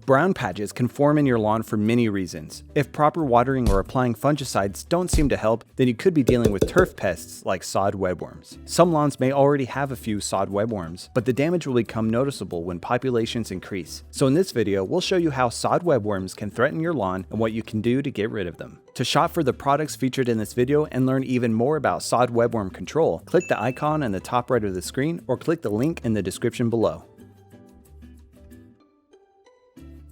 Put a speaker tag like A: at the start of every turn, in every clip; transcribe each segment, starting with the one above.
A: Brown patches can form in your lawn for many reasons. If proper watering or applying fungicides don't seem to help, then you could be dealing with turf pests like sod webworms. Some lawns may already have a few sod webworms, but the damage will become noticeable when populations increase. So in this video, we'll show you how sod webworms can threaten your lawn and what you can do to get rid of them. To shop for the products featured in this video and learn even more about sod webworm control, click the icon in the top right of the screen or click the link in the description below.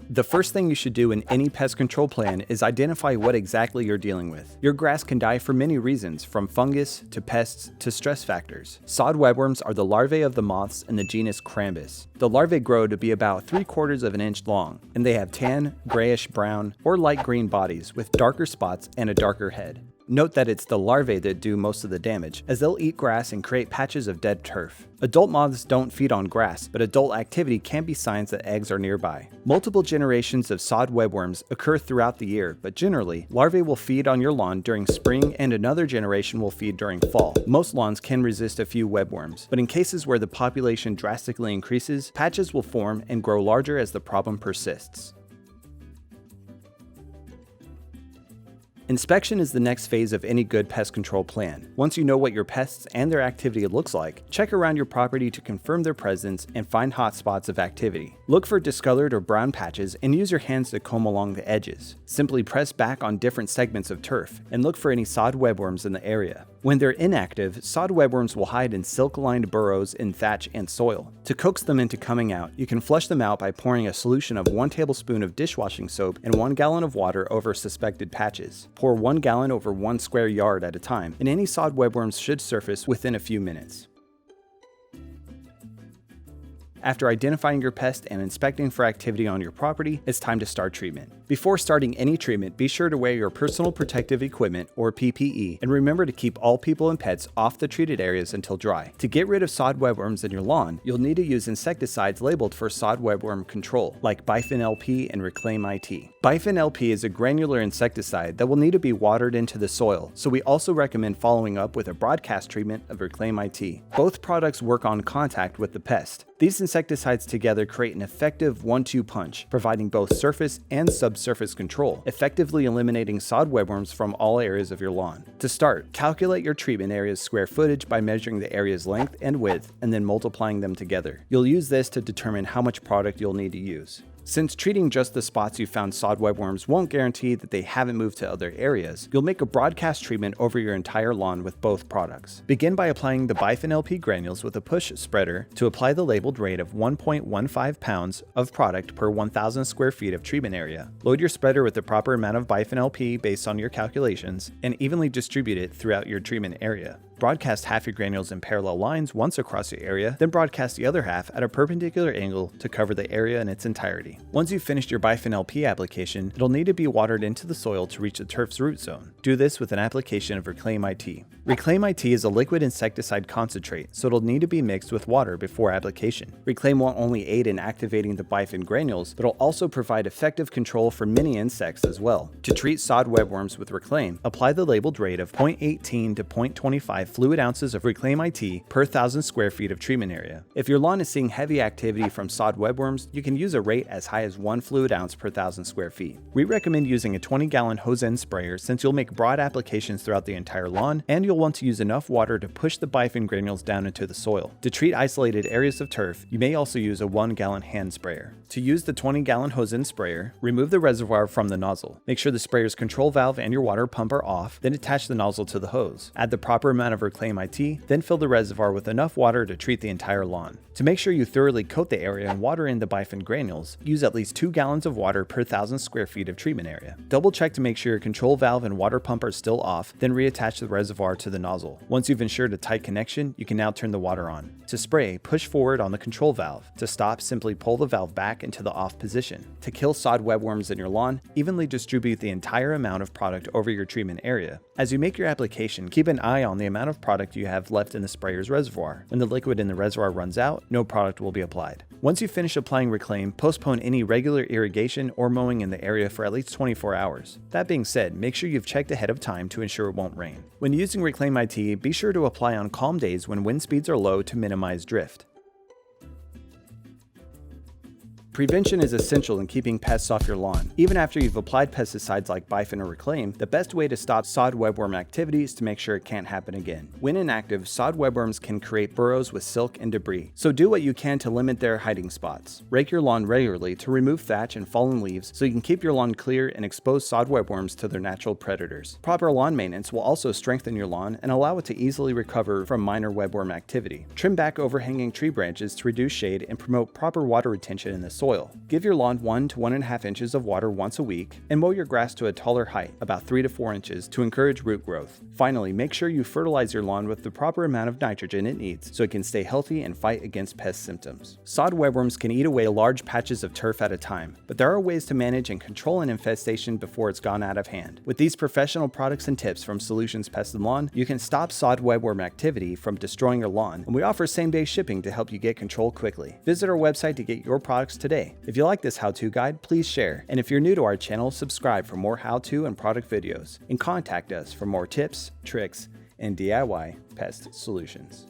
A: The first thing you should do in any pest control plan is identify what exactly you're dealing with. Your grass can die for many reasons, from fungus to pests to stress factors. Sod webworms are the larvae of the moths in the genus Crambus. The larvae grow to be about 3/4 of an inch long, and they have tan, grayish brown, or light green bodies with darker spots and a darker head. Note that it's the larvae that do most of the damage, as they'll eat grass and create patches of dead turf. Adult moths don't feed on grass, but adult activity can be signs that eggs are nearby. Multiple generations of sod webworms occur throughout the year, but generally, larvae will feed on your lawn during spring and another generation will feed during fall. Most lawns can resist a few webworms, but in cases where the population drastically increases, patches will form and grow larger as the problem persists. Inspection is the next phase of any good pest control plan. Once you know what your pests and their activity looks like, check around your property to confirm their presence and find hot spots of activity. Look for discolored or brown patches and use your hands to comb along the edges. Simply press back on different segments of turf and look for any sod webworms in the area. When they're inactive, sod webworms will hide in silk-lined burrows in thatch and soil. To coax them into coming out, you can flush them out by pouring a solution of 1 tablespoon of dishwashing soap and 1 gallon of water over suspected patches. Pour 1 gallon over 1 square yard at a time, and any sod webworms should surface within a few minutes. After identifying your pest and inspecting for activity on your property, it's time to start treatment. Before starting any treatment, be sure to wear your personal protective equipment, or PPE, and remember to keep all people and pets off the treated areas until dry. To get rid of sod webworms in your lawn, you'll need to use insecticides labeled for sod webworm control, like Bifen LP and Reclaim IT. Bifen LP is a granular insecticide that will need to be watered into the soil, so we also recommend following up with a broadcast treatment of Reclaim IT. Both products work on contact with the pest. These insecticides together create an effective 1-2 punch, providing both surface and subsurface control, effectively eliminating sod webworms from all areas of your lawn. To start, calculate your treatment area's square footage by measuring the area's length and width and then multiplying them together. You'll use this to determine how much product you'll need to use. Since treating just the spots you found sod webworms won't guarantee that they haven't moved to other areas, you'll make a broadcast treatment over your entire lawn with both products. Begin by applying the Bifen LP granules with a push spreader to apply the labeled rate of 1.15 pounds of product per 1,000 square feet of treatment area. Load your spreader with the proper amount of Bifen LP based on your calculations and evenly distribute it throughout your treatment area. Broadcast half your granules in parallel lines once across your area, then broadcast the other half at a perpendicular angle to cover the area in its entirety. Once you've finished your Bifen LP application, it'll need to be watered into the soil to reach the turf's root zone. Do this with an application of Reclaim IT. Reclaim IT is a liquid insecticide concentrate, so it'll need to be mixed with water before application. Reclaim won't only aid in activating the Bifen granules, but it'll also provide effective control for many insects as well. To treat sod webworms with Reclaim, apply the labeled rate of 0.18 to 0.25 fluid ounces of Reclaim IT per 1,000 square feet of treatment area. If your lawn is seeing heavy activity from sod webworms, you can use a rate as high as 1 fluid ounce per 1,000 square feet. We recommend using a 20-gallon hose end sprayer since you'll make broad applications throughout the entire lawn, and you'll want to use enough water to push the Bifen granules down into the soil. To treat isolated areas of turf, you may also use a 1-gallon hand sprayer. To use the 20-gallon hose end sprayer, remove the reservoir from the nozzle. Make sure the sprayer's control valve and your water pump are off, then attach the nozzle to the hose. Add the proper amount of Reclaim IT, then fill the reservoir with enough water to treat the entire lawn. To make sure you thoroughly coat the area and water in the Bifen granules, use at least 2 gallons of water per 1,000 square feet of treatment area. Double check to make sure your control valve and water pump are still off, then reattach the reservoir to the nozzle. Once you've ensured a tight connection, you can now turn the water on. To spray, push forward on the control valve. To stop, simply pull the valve back into the off position. To kill sod webworms in your lawn, evenly distribute the entire amount of product over your treatment area. As you make your application, keep an eye on the amount of product you have left in the sprayer's reservoir. When the liquid in the reservoir runs out, no product will be applied. Once you finish applying Reclaim, postpone any regular irrigation or mowing in the area for at least 24 hours. That being said, make sure you've checked ahead of time to ensure it won't rain. When using Reclaim IT, be sure to apply on calm days when wind speeds are low to minimize drift. Prevention is essential in keeping pests off your lawn. Even after you've applied pesticides like Bifen or Reclaim, the best way to stop sod webworm activity is to make sure it can't happen again. When inactive, sod webworms can create burrows with silk and debris, so do what you can to limit their hiding spots. Rake your lawn regularly to remove thatch and fallen leaves so you can keep your lawn clear and expose sod webworms to their natural predators. Proper lawn maintenance will also strengthen your lawn and allow it to easily recover from minor webworm activity. Trim back overhanging tree branches to reduce shade and promote proper water retention in the soil. Give your lawn 1 to 1.5 inches of water once a week, and mow your grass to a taller height, about 3 to 4 inches, to encourage root growth. Finally, make sure you fertilize your lawn with the proper amount of nitrogen it needs so it can stay healthy and fight against pest symptoms. Sod webworms can eat away large patches of turf at a time, but there are ways to manage and control an infestation before it's gone out of hand. With these professional products and tips from Solutions Pest and Lawn, you can stop sod webworm activity from destroying your lawn, and we offer same-day shipping to help you get control quickly. Visit our website to get your products today. If you like this how-to guide, please share. And if you're new to our channel, subscribe for more how-to and product videos. And contact us for more tips, tricks, and DIY pest solutions.